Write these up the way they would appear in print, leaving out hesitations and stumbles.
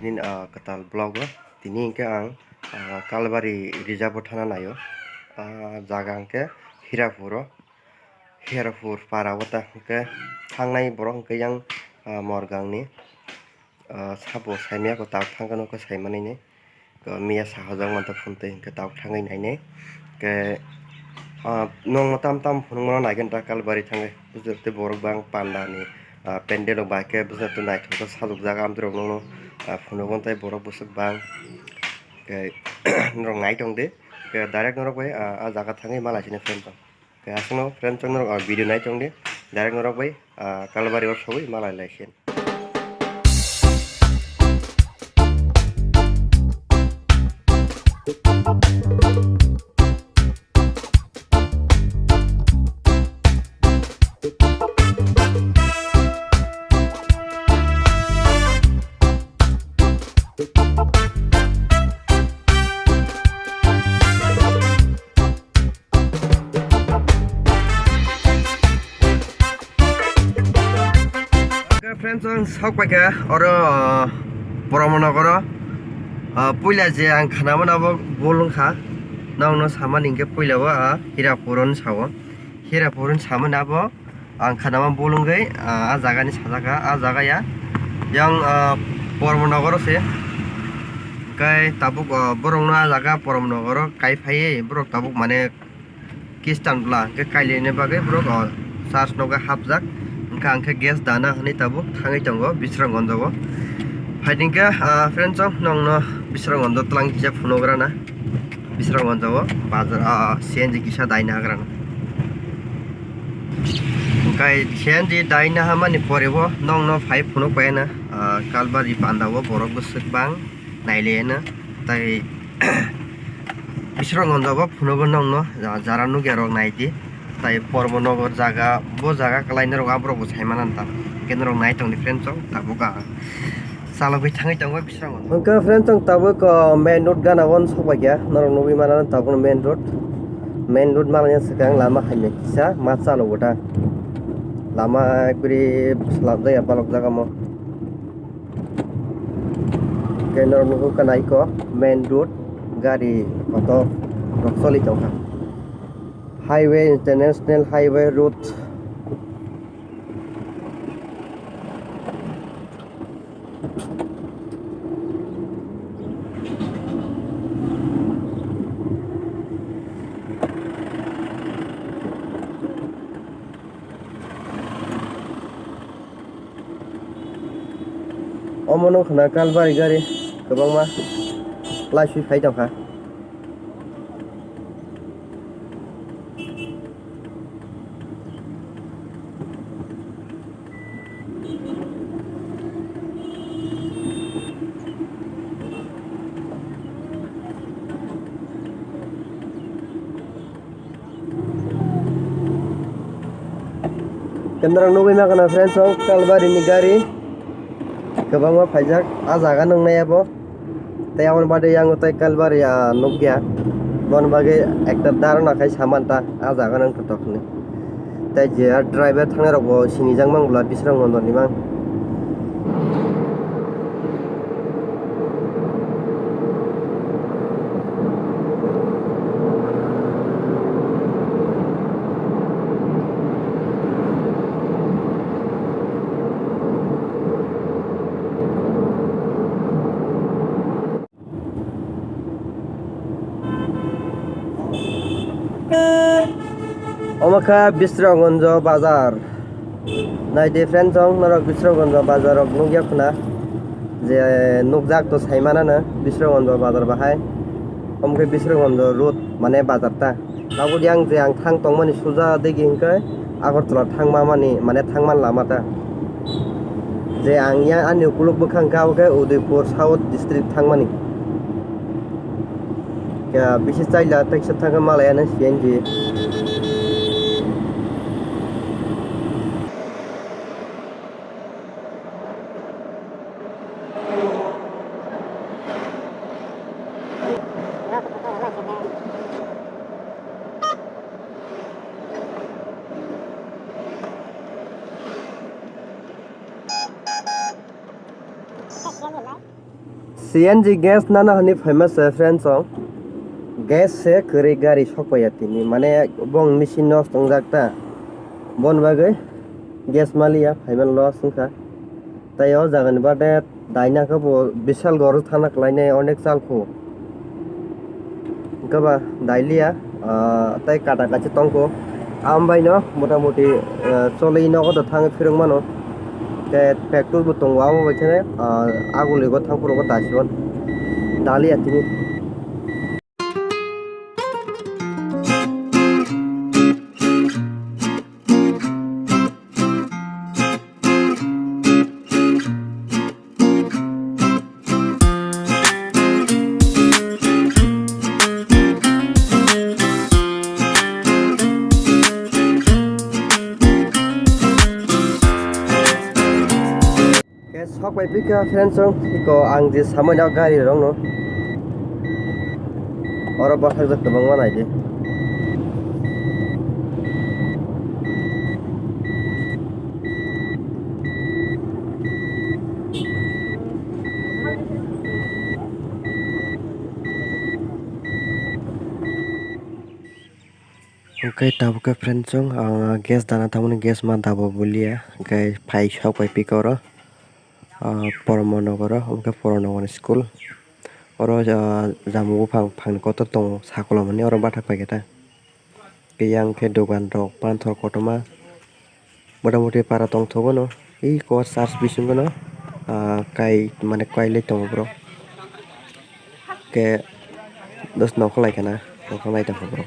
tini katal vlog o tini hingke ang Kaila Bari reserve o thana naio jaga hingke Hirapur para o ta hingke thangnai borok hingke yang morgang ni sabo saimya ko tak thangkano ko saimani ni miya sahajang manta phunte hingke tak thangai naine ke nong tam phunung naigen ta Kaila Bari thangai bujurte borok bang panda ni pendel ba ke bujurte naithok sajok jaga amdrok no phunukon tai borok busuk bang ke norok nai tongde ke direct norok bai jaga thangai mala sini friend tong ke asno friend tong norok video nai tongde direct norok bai Kaila Bari o sogoi mala laisen. Friends ang sok pakai orang Praman Nagar puila je ang khana mana bolong kha nang no sama ningke puila wa Hirapurun sama nabo ang khana ma bolong gai jaga ni sajaka jaga ya yang Praman Nagar se kai tabuk borong na jaga Praman Nagar kai phai borok tabuk mane kistan bla ke kaile ne bagai borok sars noga hapjak angke gas dana hani tabuk thangai tongo Bishramganj o haidingke friends nong no Bishramganj tlang kisa phunograna Bishramganj o bazar CNG kisa daina hagrana kai CNG daina hamani porebo nong no phai phunok paina Kaila Bari panda o borok busuk bang nailena tai Bishramganj o phunogo nong no jara nugerok naiti tai Praman Nagar jaga bo jaga kalainer abro bo saimanan ta kenrok nai tong different chong tabuka salogoi thangai tongo Bishramganj onka friend chong tabuk main road gana won sobagya norok nobi manan tabuk main road malanya sekang lama haime kisa matsalo gota lama ekuri slabda ya balok jaga mo kenrok nuku kanai ko main road Gari auto roksoli tongka highway international highway road omono khana Kaila Bari gari gobangma laisui phai tongkha kendaraan nubi makana friends Kaila Bari ni gari kebangma phaijak jaga nongnai abo tei amon bade yang tai Kaila Bari nugya bon bage ekta darona khai samanta jaga nang tokni tei je driver thangnai rok bo sinijang mangbla Bishramganj ni mang omaka Bishramganj bazar nai different jong norok Bishramganj bazar rok nugya khuna je nugjak to saimana na Bishramganj bazar bahai omke Bishramganj road mane bazar ta tabuk yang je ang thang tongmani suja degi hingke Agartala thangma mani mane thangman lama ta je ang ya ani ukuluk bukhang ka ke Udaipur South district thangmani ya bisis chaila taisa thanga malayana CNG CNG gas nana hani famous friends song gas se kuri gari sokpaya tini mane bong machine nos tongjakta bon bagai gas malia faiman los sungkha tai o jagan bade daina ko bo bishal gor thana klaine onek chalko gaba dailiya tai kata kachi tongko ambai no motamoti cholei no ko thang phirung mano ke petrol bu tongwa mo baithane aguli go thangpuro go tasibon dalia tini sok bai pika friends song iko ang je samai na gari rong no ora bathak jak tabang manai de Okay, tabu ka friends song gas dana tamune gas ma dabo bolia kai phai sok bai pika ora Praman Nagar umke Praman school oro jamu phang koto tong sakolo mani oro bathak paiketa yang ke dogan rok panthor kotoma motamoti para tong thogo no ei ko charge bisingo no kai mane kailai tong bro ke dos nokolai kana nokolai ta bro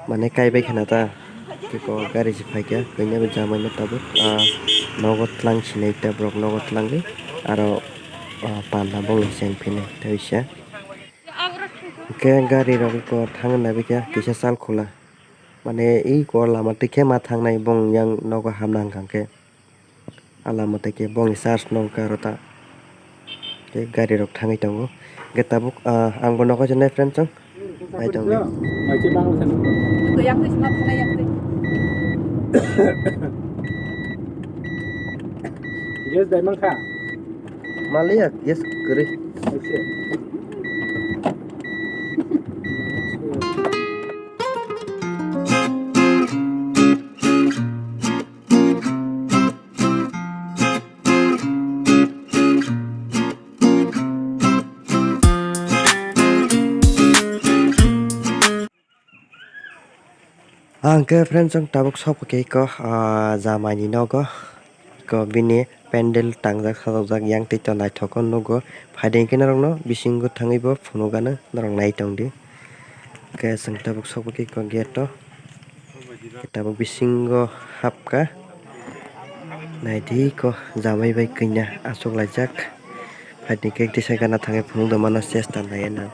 mane kai bai kana ta ke ko gari si phaikya kainya be jamai no tabu nogot lang sinai ta bro nogot lang aro panda bong sen phine taisa ke gari rok ko thang na bikya kisa sal khula mane ei ko lama tikhe ma thang nai bong yang nogo hamnang kangke alama take bong charge nong karota ke gari rok thangai tongo ke tabuk ang bono ko jane friend song ai tong Mai che bang sen. Ko yak tu smart na yak tu. Yes dai mang kha. malia yes kuri Aisyah. angke friend song tabuk sop ke ko jamani nogo ko bini pendel tangjak sajak yang tito naithokon nogo phaideng kena rong no bisingo thangai bo phono gana norok nai tongdi ke sang tabuk sop ke ko geto tabuk bisingo hapka naidi ko jamai bai kinya asok lajak phaideng ke tisai gana thangai phono do mano chesta naina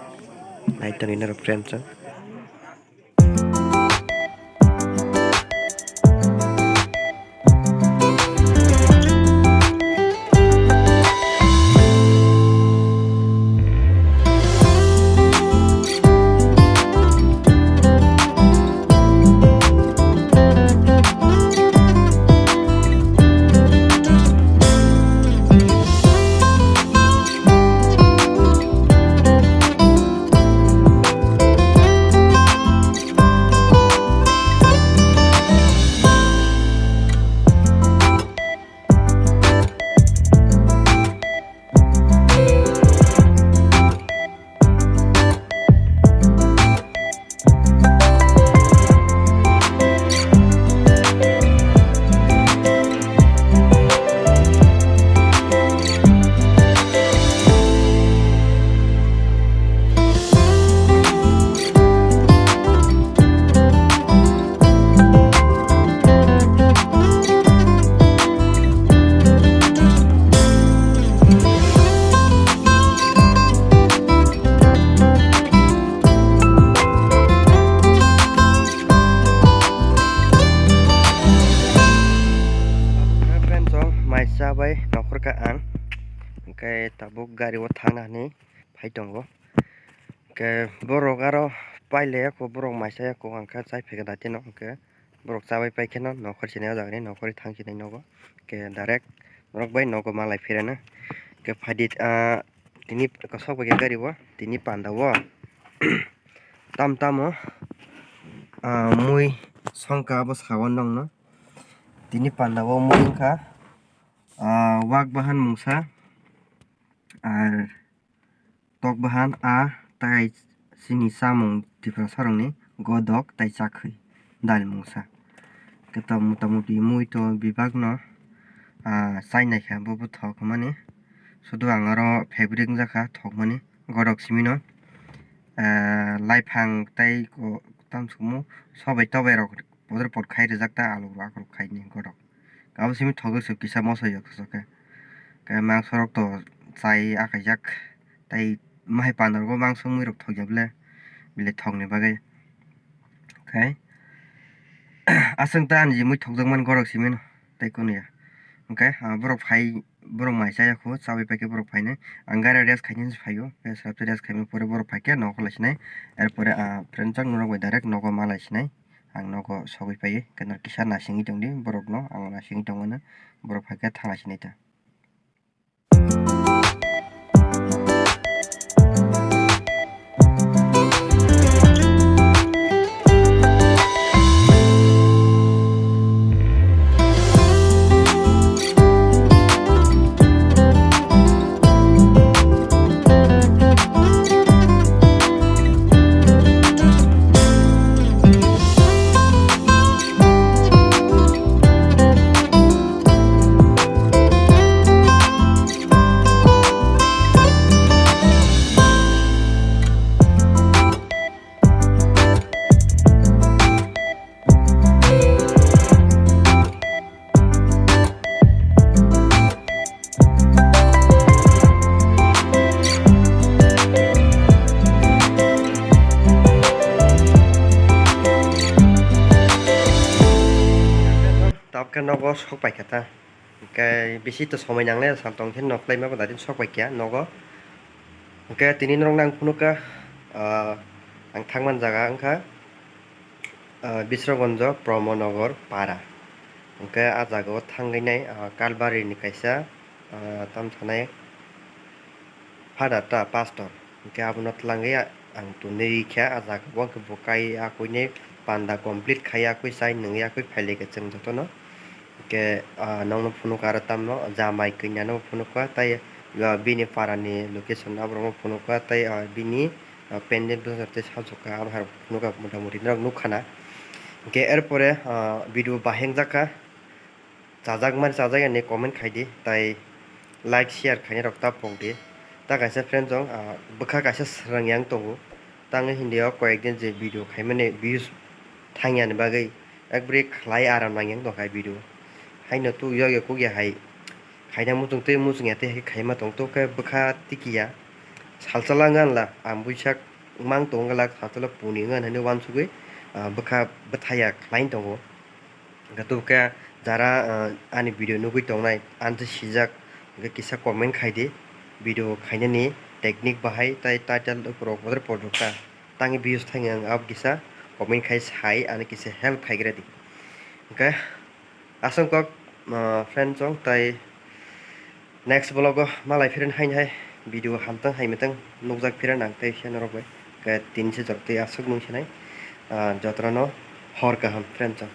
naitoni naro friend song bai nokor ka ang ke tabuk gari o thangna ni phaitongo ke borok aro paile ko borok maisa ko angka chai phega datino ke borok chabai paikeno nokor chine jagni nokor thangchi dai nogo ke direct borok bai nogo malai firena ke phadit tini kosok bagi gari wo tini panda wo tam tamo mui songka bo sawan dong no tini panda wo mui ka wak bahan mungsa ar tok bahan tai sini samung tifra sarong ni godok tai chakhui dal mungsa kata motamuti mui to bibag no sainai kha bo thok mani sudu angaro fabric jaka thok mani godok simino laifang tai ko tam sumu sobai tobai rok poder pot khai rejakta alu rok khai ni godok abo simi thogo su kisa moso yok soka ka mang sorok to chai akajak tai mai pandar go mang sumui rok thogjable bile thokni bagai okay asang tan ji mui thogjangman gorok simino tai konia okay borok phai borok mai chaya ko chawi pake borok phai ne angara res khaini phaio ke sabte res khaimi pore borok phai ke nokol sinai erpore prenchang norok direct nogo mala sinai ang nogo sogoi pai kenar kisa nasingi tongdi borok no ang nasingi tongona borok phai ke thang sinai ta tapkan nogo sokpai kata kai bisi to somai nangle samtong thin noklai ma badin sokpai kya nogo okay tini norok nang phunuka ang thangman jaga angkha Bishramganj Praman Nagar para okay a jaga o thangai nai Kaila Bari ni kaisa tam thanai phada ta pastor okay abunot langai ang tunei kya a jaga bo ke bokai akoine panda complete khaya koi sai nangya koi phaile ke chang jotono ke nong phunuka ara tamno jamai kinya no phunuka tai bini parani location abrong phunuka tai bini pendant bujarte sajoka abhar phunuka motamuti nok nukhana ke erpore video baheng jaka chajak man chajak ani comment khaidi tai like share khaini rok ta pongdi ta kaisa friend jong bukha kaisa srangyang tongo tangi hindia koyekdin je video khaimane views thangyan bagai ekbri khlai aram nangyang to kai video haino tu yo ko ya hai khaina mutung te musung ya te khaima tong to ka bukha tikiya salchalangan la ambuisak mang tongala khatala puni ngan hane wan sugui bukha bathaya khlain tongo gatu ka jara ani video nugui tongnai ante sijak ga kisa comment khaidi video khainani technique bahai tai title pro poder podka tangi views thangyang ab kisa comment khai sai ani kisa help khaigredi okay asam kok friend jong tai next vlog malai phiren hain hai video hamtang haimetang nukjak phiren nang tai sian rok bai ke 3 se jokte asuk mung sinai jotono hor kaham friend jong